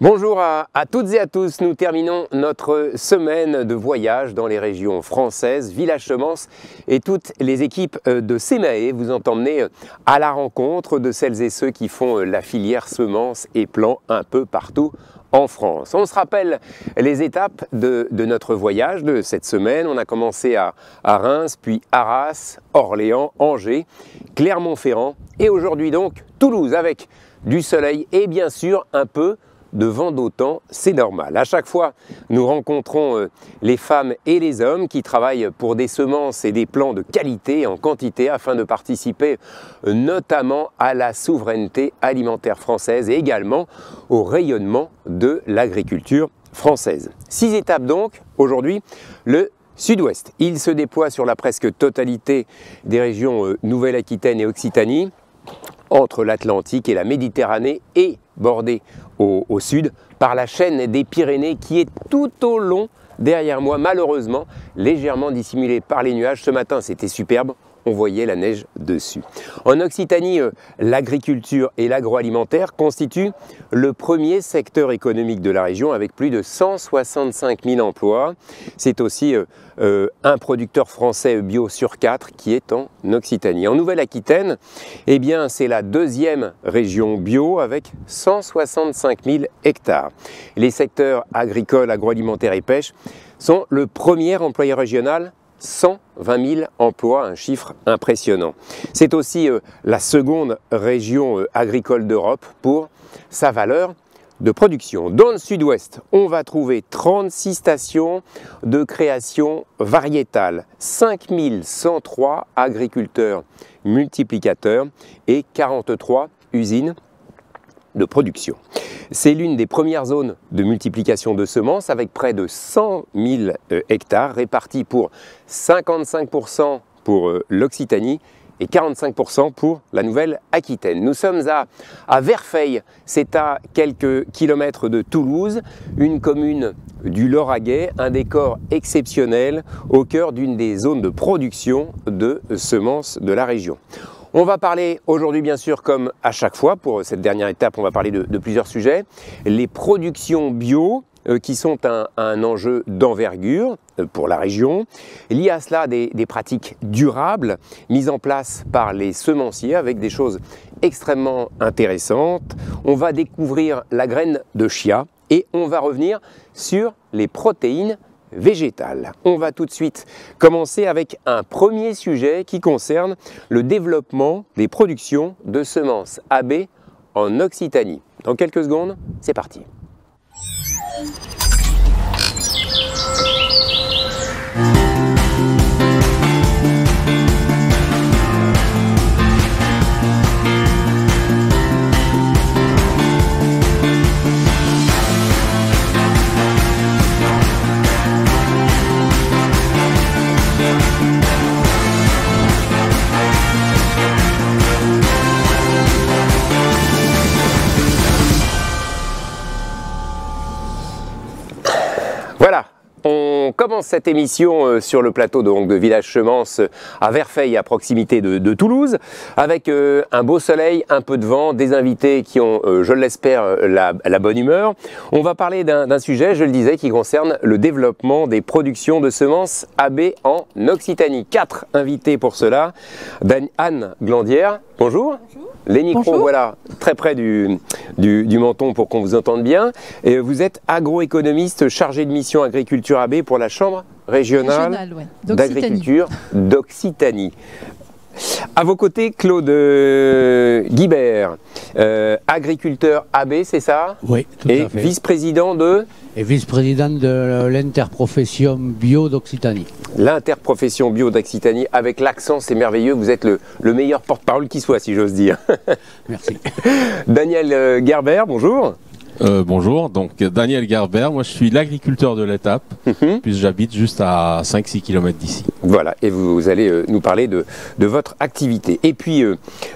Bonjour à toutes et à tous, nous terminons notre semaine de voyage dans les régions françaises. Village Semences et toutes les équipes de SEMAE vous ont emmené à la rencontre de celles et ceux qui font la filière semences et plants un peu partout en France. On se rappelle les étapes de notre voyage de cette semaine. On a commencé à Reims, puis Arras, Orléans, Angers, Clermont-Ferrand et aujourd'hui donc Toulouse avec du soleil et bien sûr un peu de vent d'automne, c'est normal. À chaque fois, nous rencontrons les femmes et les hommes qui travaillent pour des semences et des plants de qualité en quantité afin de participer notamment à la souveraineté alimentaire française et également au rayonnement de l'agriculture française. 6 étapes donc, aujourd'hui, le Sud-Ouest. Il se déploie sur la presque totalité des régions Nouvelle-Aquitaine et Occitanie, entre l'Atlantique et la Méditerranée et bordé au sud par la chaîne des Pyrénées qui est tout au long derrière moi, malheureusement légèrement dissimulée par les nuages. Ce matin c'était superbe, on voyait la neige dessus. En Occitanie, l'agriculture et l'agroalimentaire constituent le premier secteur économique de la région avec plus de 165 000 emplois. C'est aussi un producteur français bio sur 4 qui est en Occitanie. En Nouvelle-Aquitaine, eh bien, c'est la deuxième région bio avec 165 000 hectares. Les secteurs agricoles, agroalimentaire et pêche sont le premier employeur régional, 120 000 emplois, un chiffre impressionnant. C'est aussi la seconde région agricole d'Europe pour sa valeur de production. Dans le sud-ouest, on va trouver 36 stations de création variétale, 5 103 agriculteurs multiplicateurs et 43 usines de production. C'est l'une des premières zones de multiplication de semences avec près de 100 000 hectares répartis pour 55% pour l'Occitanie et 45% pour la Nouvelle-Aquitaine. Nous sommes à Verfeil, c'est à quelques kilomètres de Toulouse, une commune du Lauragais, un décor exceptionnel au cœur d'une des zones de production de semences de la région. On va parler aujourd'hui bien sûr comme à chaque fois pour cette dernière étape, on va parler de plusieurs sujets. Les productions bio qui sont un enjeu d'envergure pour la région. Il y a à cela des pratiques durables mises en place par les semenciers avec des choses extrêmement intéressantes. On va découvrir la graine de chia et on va revenir sur les protéines végétale. On va tout de suite commencer avec un premier sujet qui concerne le développement des productions de semences AB en Occitanie. Dans quelques secondes, c'est parti. Voilà, on commence cette émission sur le plateau de Village Semences à Verfeil, à proximité de Toulouse, avec un beau soleil, un peu de vent, des invités qui ont, je l'espère, la bonne humeur. On va parler d'un sujet, je le disais, qui concerne le développement des productions de semences AB en Occitanie. 4 invités pour cela. Anne Glandière, bonjour. Bonjour. Les micros, bonjour. Voilà, très près du menton pour qu'on vous entende bien. Et vous êtes agroéconomiste chargé de mission agriculture AB pour la Chambre régionale ouais, d'agriculture d'Occitanie. À vos côtés, Claude Guibert, agriculteur AB, c'est ça? Oui, tout à fait. Et vice-président de? Et vice-président de l'interprofession bio d'Occitanie. L'interprofession bio d'Occitanie, avec l'accent, c'est merveilleux. Vous êtes le meilleur porte-parole qui soit, si j'ose dire. Merci. Daniel Gerber, bonjour. Bonjour, donc Daniel Gerber, moi je suis l'agriculteur de l'étape, puisque j'habite juste à 5-6 km d'ici. Voilà, et vous allez nous parler de votre activité. Et puis,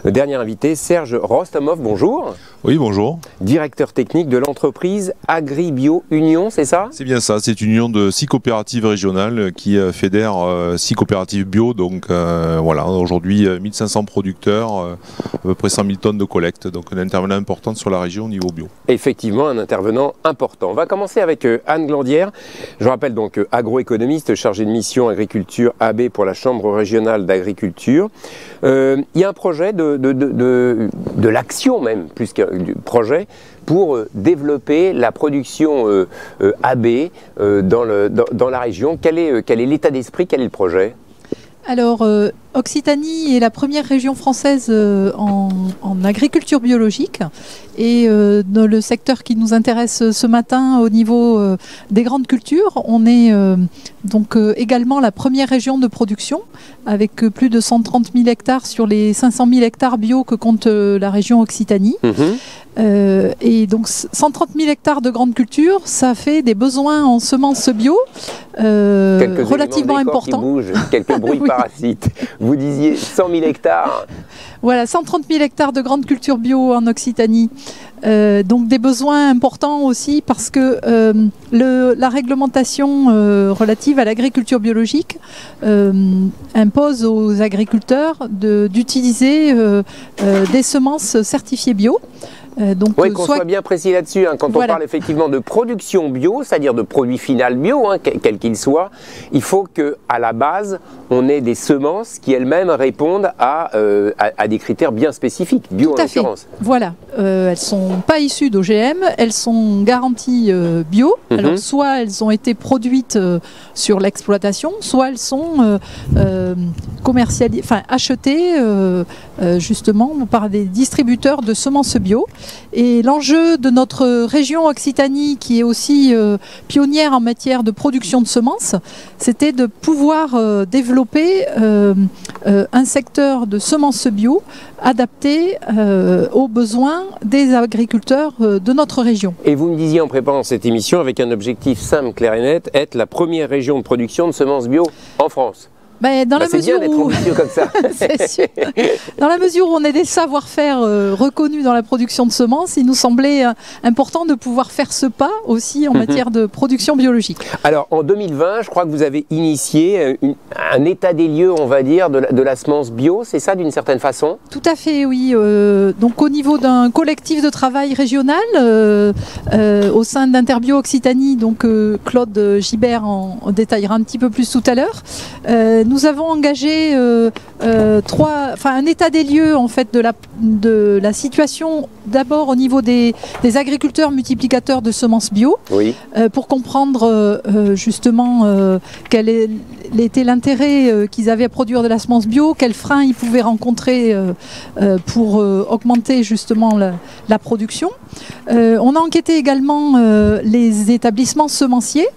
dernier invité, Serge Rostomov, bonjour. Oui, bonjour. Directeur technique de l'entreprise Agribio Union, c'est ça? C'est bien ça, c'est une union de 6 coopératives régionales qui fédèrent 6 coopératives bio. Donc voilà, aujourd'hui 1500 producteurs, à peu près 100 000 tonnes de collecte. Donc un intervenant important sur la région au niveau bio. Effectivement, un intervenant important. On va commencer avec Anne Glandière. Je rappelle donc agroéconomiste, chargée de mission agriculture AB pour la Chambre régionale d'agriculture. Il y a un projet de l'action même, plus que du projet, pour développer la production AB dans la région. Quel est l'état d'esprit, quel est le projet? Alors, Occitanie est la première région française en agriculture biologique, et dans le secteur qui nous intéresse ce matin au niveau des grandes cultures, on est donc également la première région de production avec plus de 130 000 hectares sur les 500 000 hectares bio que compte la région Occitanie. Et donc 130 000 hectares de grandes cultures, ça fait des besoins en semences bio relativement importants. Qui bougent, quelques bruits parasites. Vous disiez 100 000 hectares. Voilà, 130 000 hectares de grandes cultures bio en Occitanie. Donc des besoins importants aussi parce que la réglementation relative à l'agriculture biologique impose aux agriculteurs d'utiliser des semences certifiées bio. Donc, oui, qu'on soit bien précis là-dessus, hein, quand on parle effectivement de production bio, c'est-à-dire de produit final bio, hein, quel qu'il soit, il faut qu'à la base, on ait des semences qui elles-mêmes répondent à des critères bien spécifiques, bio en l'occurrence. Voilà, elles ne sont pas issues d'OGM, elles sont garanties bio. Alors soit elles ont été produites sur l'exploitation, soit elles sont achetées justement par des distributeurs de semences bio. Et l'enjeu de notre région Occitanie, qui est aussi pionnière en matière de production de semences, c'était de pouvoir développer un secteur de semences bio adapté aux besoins des agriculteurs de notre région. Et vous me disiez en préparant cette émission, avec un objectif simple, clair et net, être la première région de production de semences bio en France. C'est bien d'être ambitieux comme ça. C'est sûr. Dans la mesure où on a des savoir-faire reconnus dans la production de semences, il nous semblait important de pouvoir faire ce pas aussi en matière de production biologique. Alors en 2020, je crois que vous avez initié un état des lieux, on va dire, de la semence bio, c'est ça d'une certaine façon? Tout à fait, oui. Donc au niveau d'un collectif de travail régional, au sein d'Interbio Occitanie, donc Claude Gibert en détaillera un petit peu plus tout à l'heure, nous avons engagé un état des lieux en fait de la situation d'abord au niveau des agriculteurs multiplicateurs de semences bio, pour comprendre justement quel était l'intérêt qu'ils avaient à produire de la semence bio, quels freins ils pouvaient rencontrer pour augmenter justement la production. On a enquêté également les établissements semenciers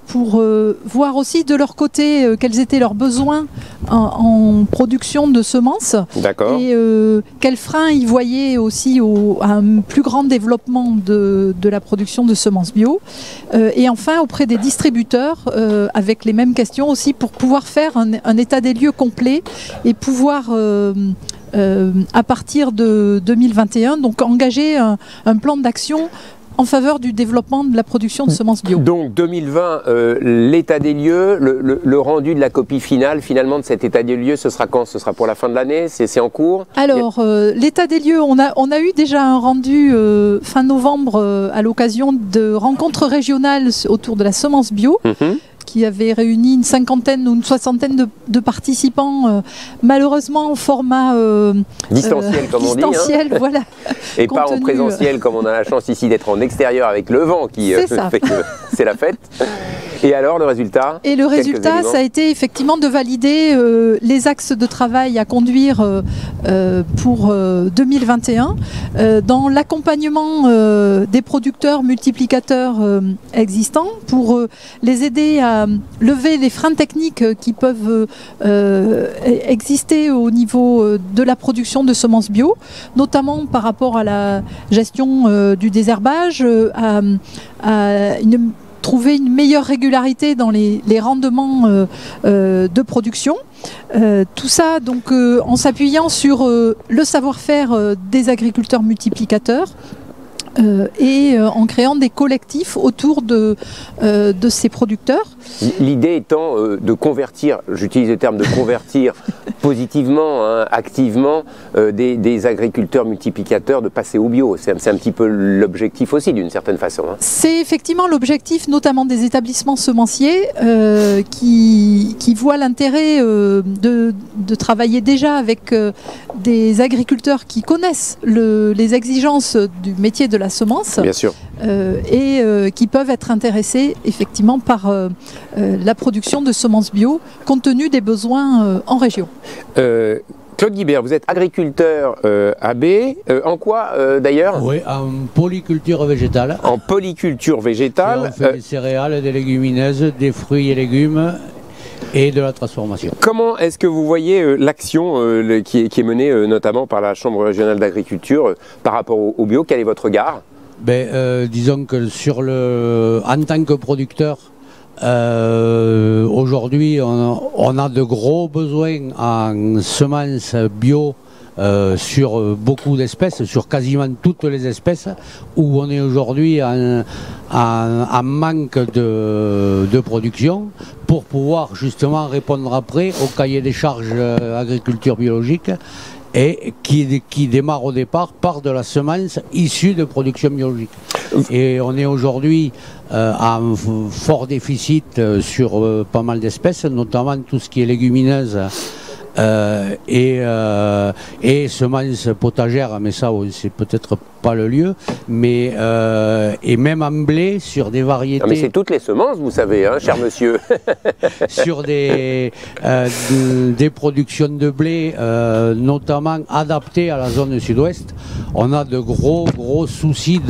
pour voir aussi de leur côté quels étaient leurs besoins en production de semences et quels freins ils voyaient aussi à un plus grand développement de la production de semences bio. Et enfin auprès des distributeurs avec les mêmes questions aussi pour pouvoir faire un état des lieux complet et pouvoir à partir de 2021 donc engager un plan d'action en faveur du développement de la production de semences bio. Donc 2020, l'état des lieux, le rendu de la copie finale finalement de cet état des lieux, ce sera quand? Ce sera pour la fin de l'année? C'est en cours? Alors l'état des lieux, on a eu déjà un rendu fin novembre à l'occasion de rencontres régionales autour de la semence bio. Qui avait réuni une cinquantaine ou une soixantaine de participants, malheureusement en format distanciel, comme on dit. Hein. Voilà. Et pas en présentiel, comme on a la chance ici d'être en extérieur avec le vent qui fait que c'est la fête. Et alors, le résultat? Et le résultat, ça a été effectivement de valider les axes de travail à conduire pour 2021 dans l'accompagnement des producteurs multiplicateurs existants pour les aider à lever les freins techniques qui peuvent exister au niveau de la production de semences bio, notamment par rapport à la gestion du désherbage, à une trouver une meilleure régularité dans les rendements de production. Tout ça donc en s'appuyant sur le savoir-faire des agriculteurs multiplicateurs. Et en créant des collectifs autour de ces producteurs. L'idée étant de convertir, j'utilise le terme de convertir positivement, hein, activement, des agriculteurs multiplicateurs de passer au bio. C'est un petit peu l'objectif aussi d'une certaine façon. Hein. C'est effectivement l'objectif notamment des établissements semenciers qui voient l'intérêt de travailler déjà avec des agriculteurs qui connaissent les exigences du métier de la semence. Bien sûr. Et qui peuvent être intéressés effectivement par la production de semences bio compte tenu des besoins en région. Claude Guibert, vous êtes agriculteur AB, en quoi d'ailleurs? Oui, en polyculture végétale. En polyculture végétale. Et on fait des céréales, des légumineuses, des fruits et légumes et de la transformation. Comment est-ce que vous voyez l'action qui est menée notamment par la Chambre régionale d'agriculture par rapport au bio? Quel est votre regard? Disons que en tant que producteur, aujourd'hui on a de gros besoins en semences bio sur beaucoup d'espèces, sur quasiment toutes les espèces, où on est aujourd'hui en manque de production pour pouvoir justement répondre après au cahier des charges agriculture biologique et qui démarre au départ par de la semence issue de production biologique. Et on est aujourd'hui en fort déficit sur pas mal d'espèces, notamment tout ce qui est légumineuse et semences potagères, mais ça c'est peut-être pas le lieu, mais et même en blé sur des variétés. Non mais c'est toutes les semences, vous savez, hein, cher monsieur. Sur des productions de blé, notamment adaptées à la zone sud-ouest, on a de gros soucis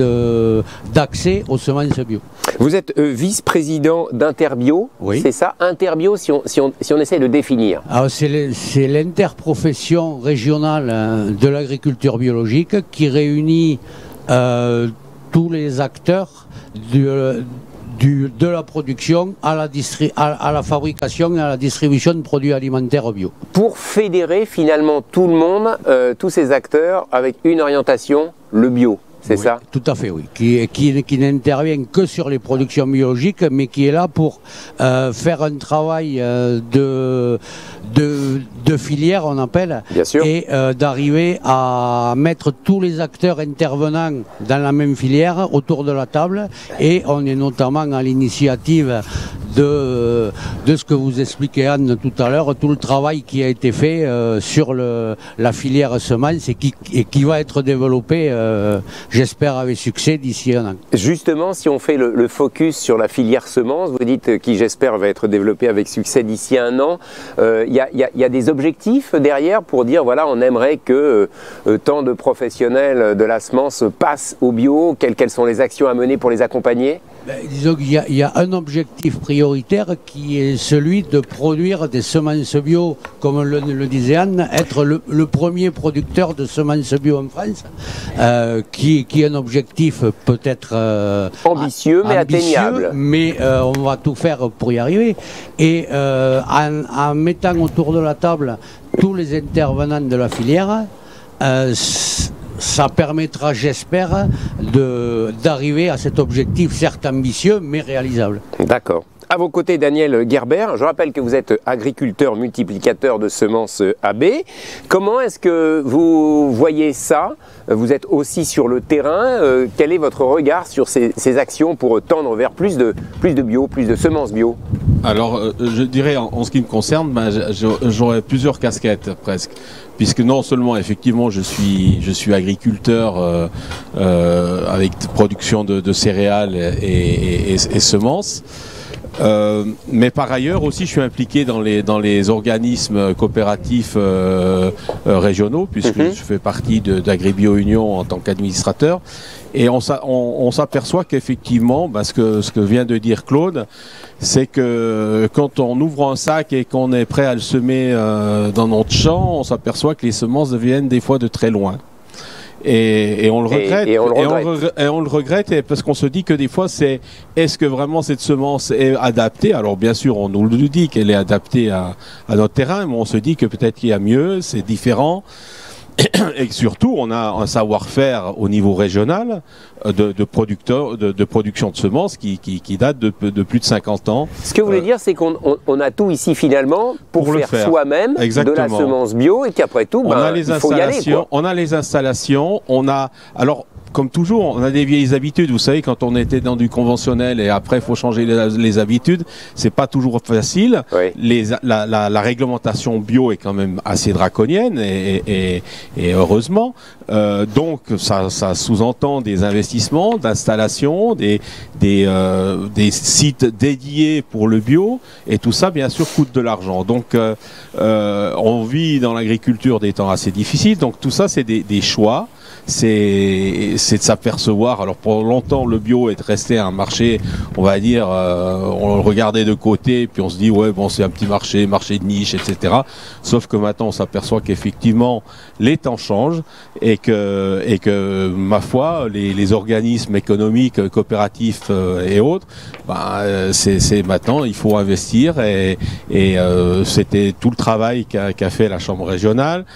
d'accès aux semences bio. Vous êtes vice-président d'Interbio, oui. C'est ça? Interbio, si on essaie de définir. C'est l'interprofession régionale de l'agriculture biologique qui réunit tous les acteurs de la production à la fabrication et à la distribution de produits alimentaires bio. Pour fédérer finalement tout le monde, tous ces acteurs avec une orientation, le bio. C'est ça? Tout à fait, oui. Qui n'intervient que sur les productions biologiques, mais qui est là pour faire un travail de filière, on appelle, bien sûr. Et d'arriver à mettre tous les acteurs intervenants dans la même filière autour de la table. Et on est notamment à l'initiative de ce que vous expliquez, Anne, tout à l'heure, tout le travail qui a été fait sur la filière semence et qui va être développé, j'espère, avec succès d'ici un an. Justement, si on fait le focus sur la filière semence, vous dites qui, j'espère, va être développée avec succès d'ici un an, il y a des objectifs derrière pour dire, voilà, on aimerait que tant de professionnels de la semence passent au bio, quelles sont les actions à mener pour les accompagner? Disons qu'il y a un objectif prioritaire qui est celui de produire des semences bio, comme le disait Anne, être le premier producteur de semences bio en France, qui est un objectif peut-être ambitieux mais atteignable. Mais on va tout faire pour y arriver. Et en mettant autour de la table tous les intervenants de la filière, ça permettra, j'espère, d'arriver à cet objectif, certes ambitieux, mais réalisable. D'accord. À vos côtés, Daniel Gerber, je rappelle que vous êtes agriculteur multiplicateur de semences AB. Comment est-ce que vous voyez ça? Vous êtes aussi sur le terrain. Quel est votre regard sur ces actions pour tendre vers plus de bio, plus de semences bio? Alors, je dirais, en ce qui me concerne, j'aurais plusieurs casquettes presque. Puisque non seulement, effectivement, je suis agriculteur avec production de céréales et semences, mais par ailleurs aussi je suis impliqué dans les organismes coopératifs régionaux, puisque je fais partie d'Agribio Union en tant qu'administrateur. Et on s'aperçoit qu'effectivement, ce que vient de dire Claude, c'est que quand on ouvre un sac et qu'on est prêt à le semer dans notre champ, on s'aperçoit que les semences viennent des fois de très loin. Et on le regrette. Et on le regrette. Parce qu'on se dit que des fois, est-ce que vraiment cette semence est adaptée? Alors bien sûr, on nous le dit qu'elle est adaptée à notre terrain, mais on se dit que peut-être qu'il y a mieux, c'est différent. Et surtout, on a un savoir-faire au niveau régional de production de semences qui date de plus de 50 ans. Ce que vous voulez dire, c'est qu'on a tout ici finalement pour faire soi-même de la semence bio et qu'après tout, il faut y aller, quoi. On a les installations, alors, comme toujours, on a des vieilles habitudes. Vous savez, quand on était dans du conventionnel et après, il faut changer les habitudes, c'est pas toujours facile. Oui. La réglementation bio est quand même assez draconienne et heureusement. Donc, ça sous-entend des investissements, d'installations, des sites dédiés pour le bio et tout ça, bien sûr, coûte de l'argent. Donc, on vit dans l'agriculture des temps assez difficiles. Donc, tout ça, c'est des choix. C'est de s'apercevoir. Alors pour longtemps le bio est resté un marché, on va dire, on le regardait de côté puis on se dit ouais bon c'est un petit marché de niche, etc. Sauf que maintenant on s'aperçoit qu'effectivement les temps changent et que ma foi les organismes économiques, coopératifs et autres, c'est maintenant il faut investir et c'était tout le travail qu'a fait la Chambre régionale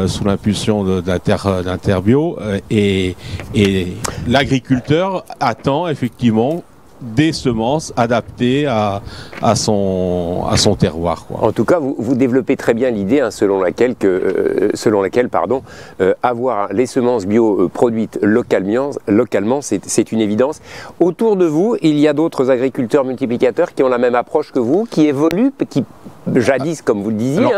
sous l'impulsion d'Interbio. Et l'agriculteur attend effectivement des semences adaptées à son terroir, quoi. En tout cas, vous développez très bien l'idée selon laquelle avoir les semences bio produites localement, c'est une évidence. Autour de vous, il y a d'autres agriculteurs multiplicateurs qui ont la même approche que vous, qui évoluent, qui jadis, comme vous le disiez,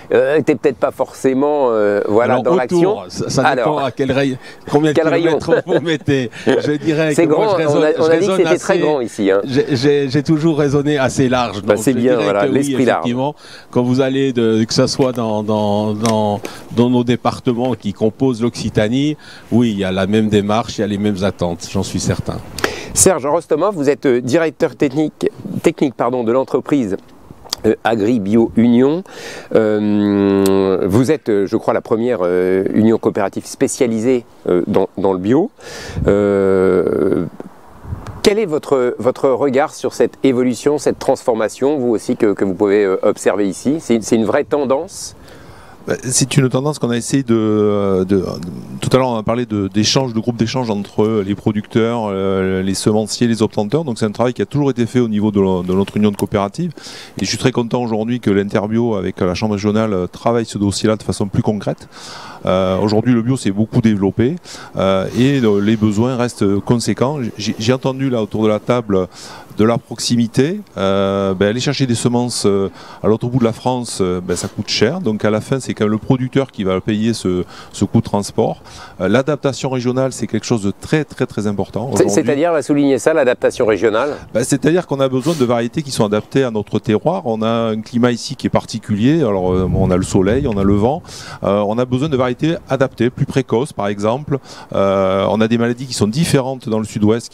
n'étaient peut-être pas forcément dans l'action. Ça dépend à combien de kilomètres vous mettez. Je dirais que grand, on a dit que c'était très grand ici. Hein. J'ai toujours raisonné assez large. C'est bien, l'esprit large. Quand vous allez, que ce soit dans nos départements qui composent l'Occitanie, oui, il y a la même démarche, il y a les mêmes attentes, j'en suis certain. Serge Rostomov, vous êtes directeur technique de l'entreprise Agri-Bio Union. Vous êtes, je crois, la première union coopérative spécialisée dans le bio. Quel est votre regard sur cette évolution, cette transformation, vous aussi, que vous pouvez observer ici? C'est une vraie tendance? C'est une tendance qu'on a essayé tout à l'heure on a parlé d'échanges, de groupes d'échange entre les producteurs, les semenciers, les obtenteurs. Donc c'est un travail qui a toujours été fait au niveau de notre union de coopératives. Et je suis très content aujourd'hui que l'Interbio avec la Chambre régionale travaille ce dossier-là de façon plus concrète. Aujourd'hui le bio s'est beaucoup développé et les besoins restent conséquents. J'ai entendu là autour de la table de la proximité, aller chercher des semences à l'autre bout de la France, ça coûte cher. Donc à la fin c'est quand même le producteur qui va payer ce coût de transport. L'adaptation régionale c'est quelque chose de très très très important. C'est-à-dire, va souligner ça, l'adaptation régionale? C'est-à-dire qu'on a besoin de variétés qui sont adaptées à notre terroir. On a un climat ici qui est particulier. Alors on a le soleil, on a le vent. On a besoin de variétés adaptées, plus précoces par exemple. On a des maladies qui sont différentes dans le sud-ouest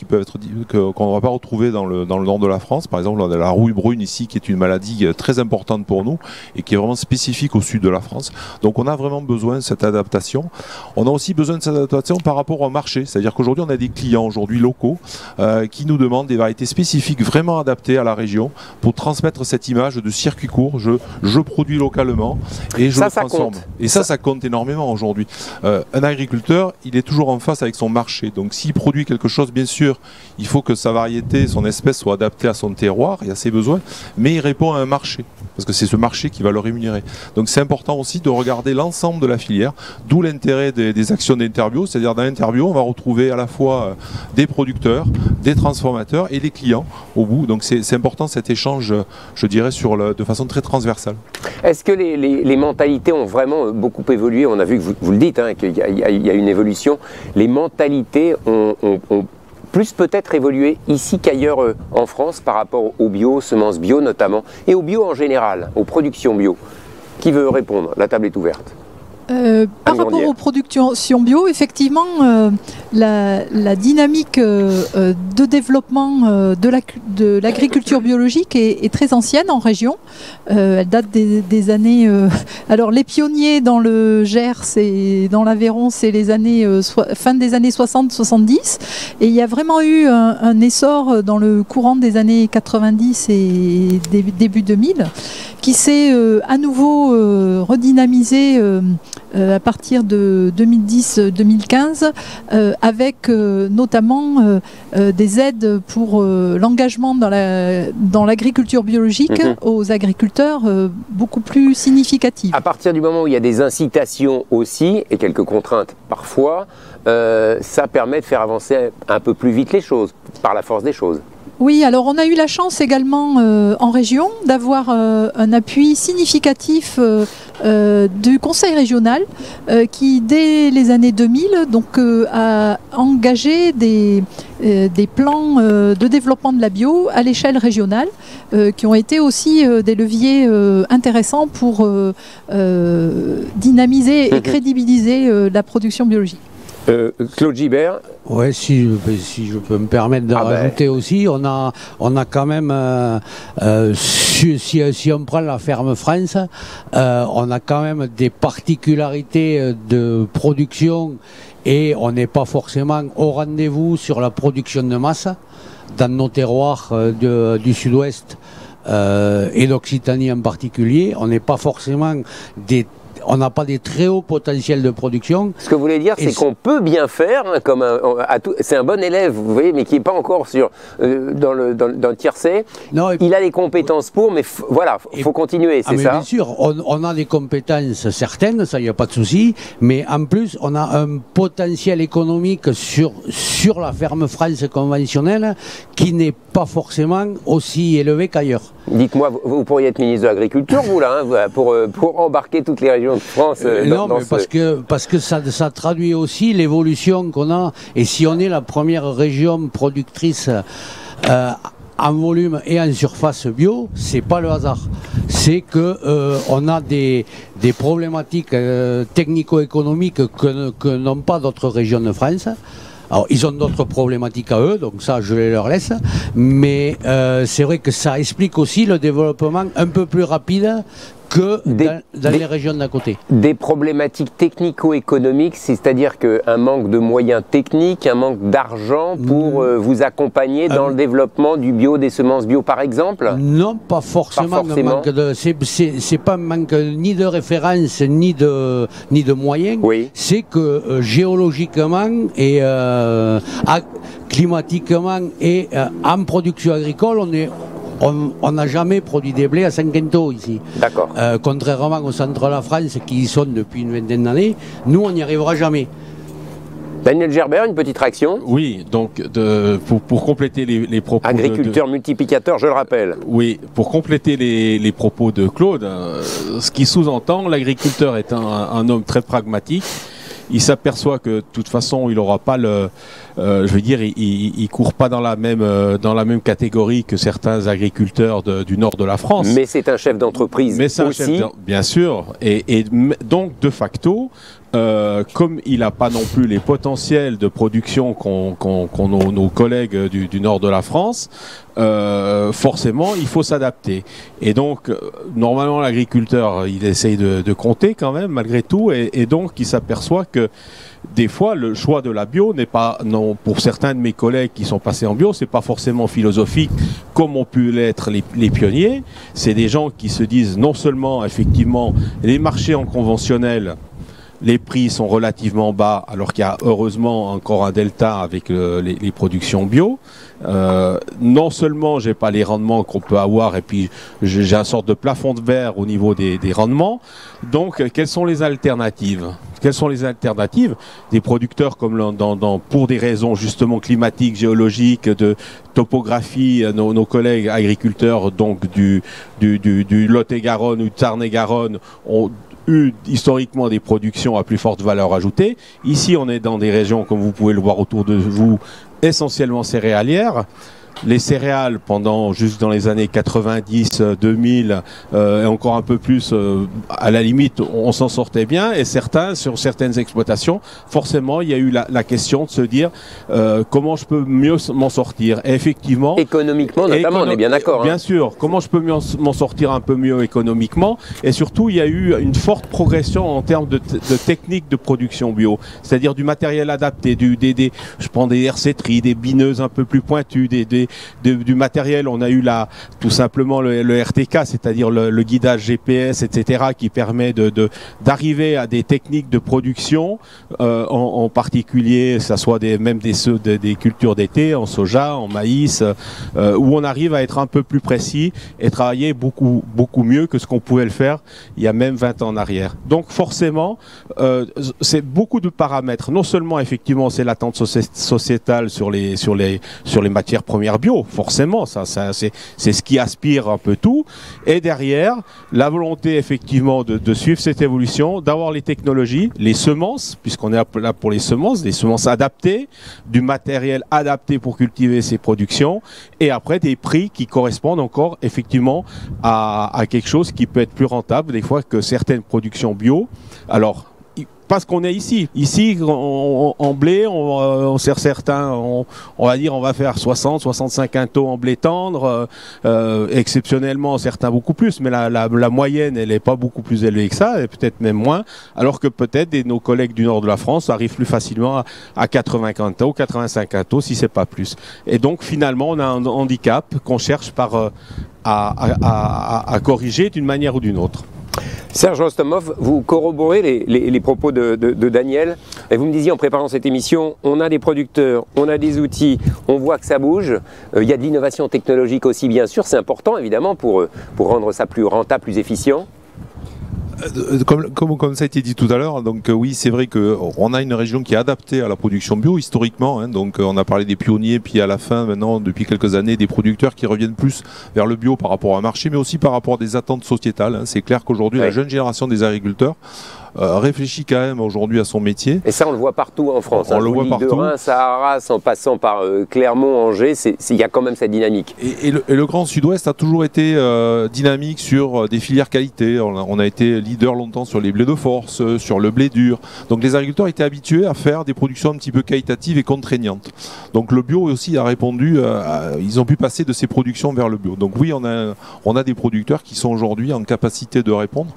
qu'on ne va pas retrouver dans le nord de la France. Par exemple, on a la rouille brune ici qui est une maladie très importante pour nous et qui est vraiment spécifique au sud de la France. Donc on a vraiment besoin de cette adaptation. On a aussi besoin de cette adaptation par rapport au marché. C'est-à-dire qu'aujourd'hui on a des clients locaux qui nous demandent des variétés spécifiques vraiment adaptées à la région pour transmettre cette image de circuit court. Je produis localement et je le transforme. Et ça compte énormément aujourd'hui. Un agriculteur, il est toujours en face avec son marché. Donc s'il produit quelque chose, bien sûr, il faut que sa variété, son espèce soit adaptée à son terroir et à ses besoins, mais il répond à un marché, parce que c'est ce marché qui va le rémunérer. Donc c'est important aussi de regarder l'ensemble de la filière, d'où l'intérêt des actions d'Interbio, c'est-à-dire dans Interbio, on va retrouver à la fois des producteurs, des transformateurs et des clients au bout. Donc c'est important cet échange, je dirais, de façon très transversale. Est-ce que les mentalités ont vraiment beaucoup évolué? On a vu que vous le dites, qu'il y a une évolution. Les mentalités ont plus peut-être évolué ici qu'ailleurs en France par rapport au bio, aux semences bio notamment, et au bio en général, aux productions bio. Qui veut répondre? La table est ouverte. Par rapport aux productions bio, effectivement, la dynamique de développement de l'agriculture biologique est très ancienne en région. Elle date des années... alors les pionniers dans le Gers et dans l'Aveyron, c'est les années fin des années 60-70. Et il y a vraiment eu un essor dans le courant des années 90 et début 2000 qui s'est à nouveau redynamisé à partir de 2010-2015 avec notamment des aides pour l'engagement dans l'agriculture biologique aux agriculteurs beaucoup plus significatives. À partir du moment où il y a des incitations aussi et quelques contraintes parfois, ça permet de faire avancer un peu plus vite les choses par la force des choses. Oui, alors on a eu la chance également en région d'avoir un appui significatif du Conseil régional qui, dès les années 2000, a engagé des plans de développement de la bio à l'échelle régionale qui ont été aussi des leviers intéressants pour dynamiser et crédibiliser la production biologique. Claude Gibert. Ouais, si je peux me permettre de rajouter aussi, on a quand même, si on prend la ferme France, on a quand même des particularités de production et on n'est pas forcément au rendez-vous sur la production de masse dans nos terroirs du sud-ouest et d'Occitanie en particulier. On n'est pas forcément on n'a pas des très hauts potentiels de production. Ce que vous voulez dire, c'est qu'on peut bien faire, hein, c'est un bon élève, vous voyez, mais qui n'est pas encore dans le tiercé. Il a les compétences pour, mais voilà, il faut continuer, c'est ça? Bien sûr, on a des compétences certaines, ça, il n'y a pas de souci, mais en plus, on a un potentiel économique sur la ferme France conventionnelle qui n'est pas forcément aussi élevé qu'ailleurs. Dites-moi, vous pourriez être ministre de l'Agriculture, vous, là, hein, pour embarquer toutes les régions de France parce que ça traduit aussi l'évolution qu'on a. Et si on est la première région productrice en volume et en surface bio, c'est pas le hasard. C'est que on a des problématiques technico-économiques que n'ont pas d'autres régions de France. Alors, ils ont d'autres problématiques à eux, donc ça, je les leur laisse. Mais c'est vrai que ça explique aussi le développement un peu plus rapide que dans les régions d'à côté. Des problématiques technico-économiques, c'est-à-dire qu'un manque de moyens techniques, un manque d'argent pour vous accompagner dans le développement du bio, des semences bio par exemple? Non, pas forcément. C'est pas un manque ni de référence ni de moyens. Oui. C'est que géologiquement et climatiquement et en production agricole, on n'a jamais produit des blés à 5 quintaux ici. D'accord. Contrairement au centre de la France qui y sont depuis une vingtaine d'années, nous on n'y arrivera jamais. Daniel Gerbert, une petite réaction? Oui, donc pour compléter les propos... Agriculteur multiplicateur, je le rappelle. Oui, pour compléter les propos de Claude, ce qui sous-entend, l'agriculteur est un homme très pragmatique. Il s'aperçoit que de toute façon, il n'aura pas il court pas dans la même catégorie que certains agriculteurs du nord de la France. Mais c'est un chef d'entreprise aussi. Bien sûr. Et donc, de facto, comme il n'a pas non plus les potentiels de production qu'ont nos collègues du nord de la France, forcément, il faut s'adapter. Et donc, normalement, l'agriculteur, il essaye de compter quand même, malgré tout, et donc, il s'aperçoit que des fois, le choix de la bio n'est pas, non, pour certains de mes collègues qui sont passés en bio, c'est pas forcément philosophique comme ont pu l'être les pionniers. C'est des gens qui se disent non seulement, effectivement, les marchés en conventionnel, les prix sont relativement bas, alors qu'il y a heureusement encore un delta avec les productions bio. Non seulement j'ai pas les rendements qu'on peut avoir, et puis j'ai une sorte de plafond de verre au niveau des rendements. Donc, quelles sont les alternatives? Quelles sont les alternatives des producteurs comme pour des raisons justement climatiques, géologiques, de topographie? Nos collègues agriculteurs donc du Lot-et-Garonne ou du Tarn-et-Garonne ont eu historiquement des productions à plus forte valeur ajoutée. Ici, on est dans des régions, comme vous pouvez le voir autour de vous, essentiellement céréalières. les céréales pendant juste dans les années 90, 2000 et encore un peu plus, à la limite, on s'en sortait bien. Et sur certaines exploitations, forcément, il y a eu la question de se dire comment je peux mieux m'en sortir. Et effectivement, économiquement notamment, on est bien d'accord. Bien sûr, comment je peux m'en sortir un peu mieux économiquement. Et surtout, il y a eu une forte progression en termes de techniques de production bio, c'est-à-dire du matériel adapté, je prends des herséteries, des bineuses un peu plus pointues, du matériel. On a eu tout simplement le RTK, c'est-à-dire le guidage GPS, etc., qui permet d'arriver à des techniques de production, en particulier, que ça soit même des cultures d'été, en soja, en maïs, où on arrive à être un peu plus précis et travailler beaucoup, beaucoup mieux que ce qu'on pouvait le faire il y a même 20 ans en arrière. Donc forcément, c'est beaucoup de paramètres. Non seulement effectivement c'est l'attente sociétale sur les matières premières bio, forcément, c'est ce qui aspire un peu tout. Et derrière, la volonté effectivement de suivre cette évolution, d'avoir les technologies, les semences, puisqu'on est là pour les semences adaptées, du matériel adapté pour cultiver ces productions, et après des prix qui correspondent encore effectivement à quelque chose qui peut être plus rentable des fois que certaines productions bio. Alors, parce qu'on est ici. Ici, en blé, on sert certains, on va dire, on va faire 60, 65 quintaux en blé tendre, exceptionnellement, certains beaucoup plus, mais la moyenne, elle n'est pas beaucoup plus élevée que ça, et peut-être même moins, alors que peut-être nos collègues du nord de la France arrivent plus facilement à 80 quintaux, 85 quintaux, si c'est pas plus. Et donc, finalement, on a un handicap qu'on cherche à corriger d'une manière ou d'une autre. Serge Rostomov, vous corroborez les propos de Daniel. Et vous me disiez en préparant cette émission, on a des producteurs, on a des outils, on voit que ça bouge. Il y a de l'innovation technologique aussi, bien sûr. C'est important, évidemment, pour rendre ça plus rentable, plus efficient. Comme ça a été dit tout à l'heure, donc oui, c'est vrai qu'on a une région qui est adaptée à la production bio historiquement, hein, donc on a parlé des pionniers, puis à la fin maintenant, depuis quelques années, des producteurs qui reviennent plus vers le bio par rapport à un marché, mais aussi par rapport à des attentes sociétales, hein. C'est clair qu'aujourd'hui, la jeune génération des agriculteurs réfléchit quand même aujourd'hui à son métier. Et ça, on le voit partout en France. On le voit partout. De Reims à Arras, en passant par Clermont, Angers, il y a quand même cette dynamique. Et le Grand Sud-Ouest a toujours été dynamique sur des filières qualité. On a été leader longtemps sur les blés de force, sur le blé dur. Donc les agriculteurs étaient habitués à faire des productions un petit peu qualitatives et contraignantes. Donc le bio aussi a répondu, ils ont pu passer de ces productions vers le bio. Donc oui, on a des producteurs qui sont aujourd'hui en capacité de répondre.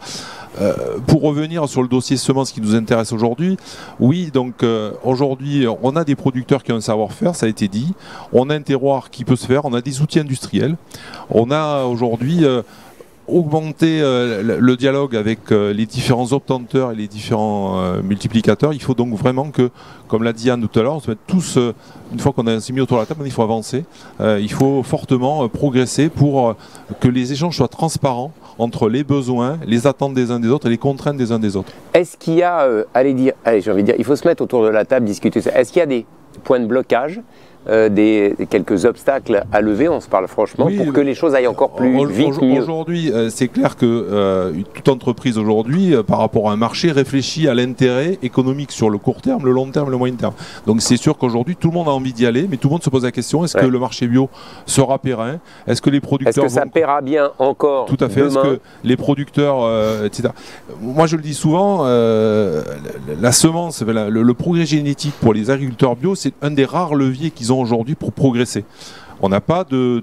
Pour revenir sur le dossier semences qui nous intéresse aujourd'hui, oui, donc aujourd'hui, on a des producteurs qui ont un savoir-faire, ça a été dit. On a un terroir qui peut se faire, on a des outils industriels. On a aujourd'hui augmenter le dialogue avec les différents obtenteurs et les différents multiplicateurs. Il faut donc vraiment que, comme l'a dit Anne tout à l'heure, on se mette tous, une fois qu'on s'est mis autour de la table, il faut avancer. Il faut fortement progresser pour que les échanges soient transparents entre les besoins, les attentes des uns des autres et les contraintes des uns des autres. Est-ce qu'il y a, j'ai envie de dire, il faut se mettre autour de la table, discuter ça. Est-ce qu'il y a des points de blocage, quelques obstacles à lever, on se parle franchement, oui, pour que les choses aillent encore plus vite, mieux. Aujourd'hui, c'est clair que toute entreprise aujourd'hui, par rapport à un marché, réfléchit à l'intérêt économique sur le court terme, le long terme, le moyen terme. Donc c'est sûr qu'aujourd'hui, tout le monde a envie d'y aller, mais tout le monde se pose la question, est-ce que le marché bio sera périn? Est-ce que les producteurs ça paiera bien encore? Tout à fait. Est-ce que les producteurs, etc. Moi, je le dis souvent, la semence, le progrès génétique pour les agriculteurs bio, c'est un des rares leviers qu'ils ont aujourd'hui pour progresser. On n'a pas de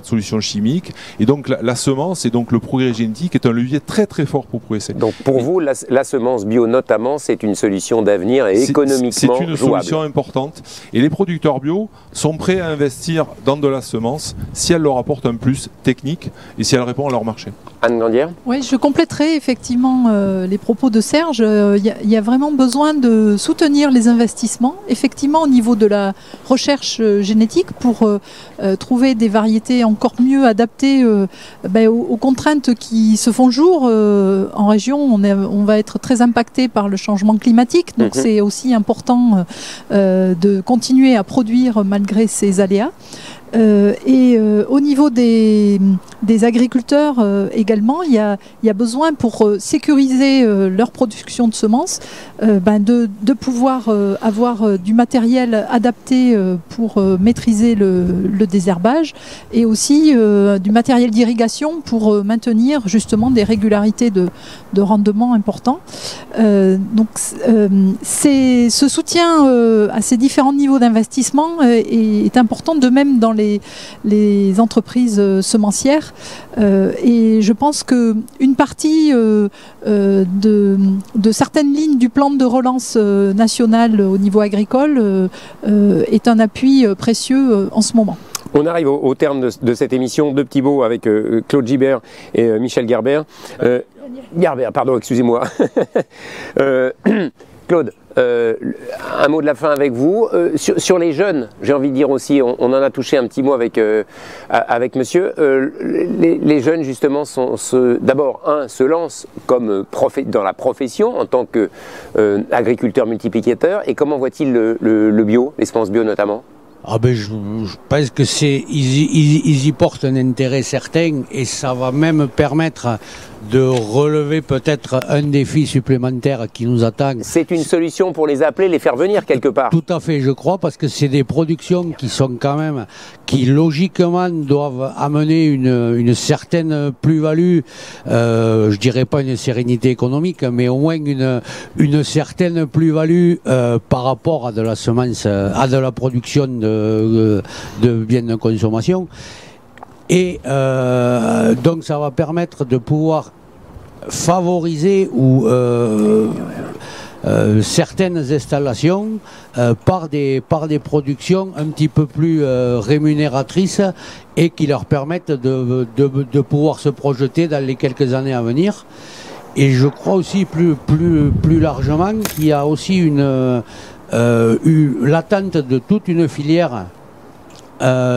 solution chimique et donc la semence et donc le progrès génétique est un levier très très fort pour progresser. Donc pour vous, la semence bio notamment, c'est une solution d'avenir et économiquement c'est une solution importante et les producteurs bio sont prêts à investir dans de la semence si elle leur apporte un plus technique et si elle répond à leur marché. Anne Gandière ? Oui, je compléterai effectivement les propos de Serge. Il y a vraiment besoin de soutenir les investissements, effectivement au niveau de la recherche génétique pour trouver des variétés encore mieux adaptées aux contraintes qui se font jour. En région, on va être très impacté par le changement climatique, donc c'est aussi important de continuer à produire malgré ces aléas. Au niveau des des agriculteurs également. Il y a besoin pour sécuriser leur production de semences de pouvoir avoir du matériel adapté pour maîtriser le désherbage et aussi du matériel d'irrigation pour maintenir justement des régularités de rendement importants. Donc ce soutien à ces différents niveaux d'investissement est important, de même dans les entreprises semencières. Et je pense qu'une partie de certaines lignes du plan de relance national au niveau agricole est un appui précieux en ce moment. On arrive au terme de cette émission. Deux petits mots avec Claude Gibert et Michel Gerber. Gerber, pardon, excusez-moi. Claude, un mot de la fin avec vous. Sur les jeunes, j'ai envie de dire aussi, on en a touché un petit mot avec monsieur. Les jeunes, justement, d'abord, se lancent comme dans la profession en tant qu'agriculteur multiplicateur. Et comment voit-il le bio, les semences bio notamment ? Je pense que ils y portent un intérêt certain et ça va même permettre de relever peut-être un défi supplémentaire qui nous attend. C'est une solution pour les appeler, les faire venir quelque part. Tout à fait, je crois, parce que c'est des productions qui logiquement doivent amener une certaine plus-value, je dirais pas une sérénité économique, mais au moins une certaine plus-value par rapport à de la semence, à de la production de biens de consommation. Et donc ça va permettre de pouvoir favoriser certaines installations par des productions un petit peu plus rémunératrices et qui leur permettent de pouvoir se projeter dans les quelques années à venir. Et je crois aussi plus largement qu'il y a aussi l'attente de toute une filière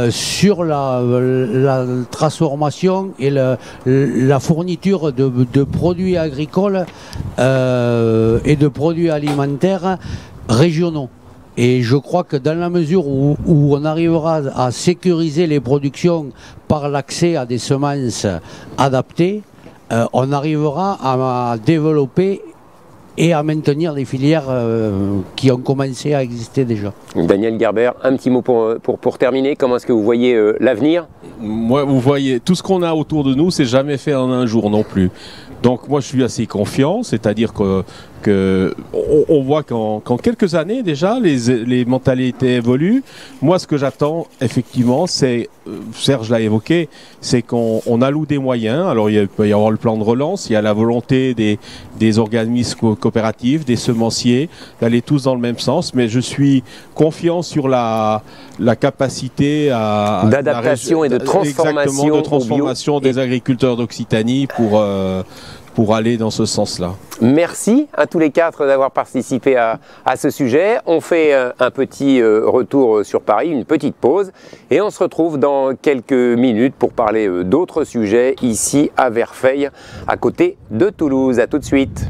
sur la transformation et la fourniture de produits agricoles et de produits alimentaires régionaux. Et je crois que dans la mesure où on arrivera à sécuriser les productions par l'accès à des semences adaptées, on arrivera à développer et à maintenir les filières qui ont commencé à exister déjà. Daniel Gerber, un petit mot pour terminer. Comment est-ce que vous voyez l'avenir ? Moi, vous voyez, tout ce qu'on a autour de nous, c'est jamais fait en un jour non plus. Donc moi, je suis assez confiant, c'est-à-dire on voit qu'en quelques années déjà, les mentalités évoluent. Moi, ce que j'attends, effectivement, c'est, Serge l'a évoqué, c'est qu'on alloue des moyens. Alors, il peut y avoir le plan de relance, il y a la volonté des organismes coopératifs, des semenciers, d'aller tous dans le même sens, mais je suis confiant sur la capacité d'adaptation et de transformation des agriculteurs d'Occitanie pour aller dans ce sens-là. Merci à tous les quatre d'avoir participé à ce sujet. On fait un petit retour sur Paris, une petite pause, et on se retrouve dans quelques minutes pour parler d'autres sujets ici à Verfeil, à côté de Toulouse. À tout de suite.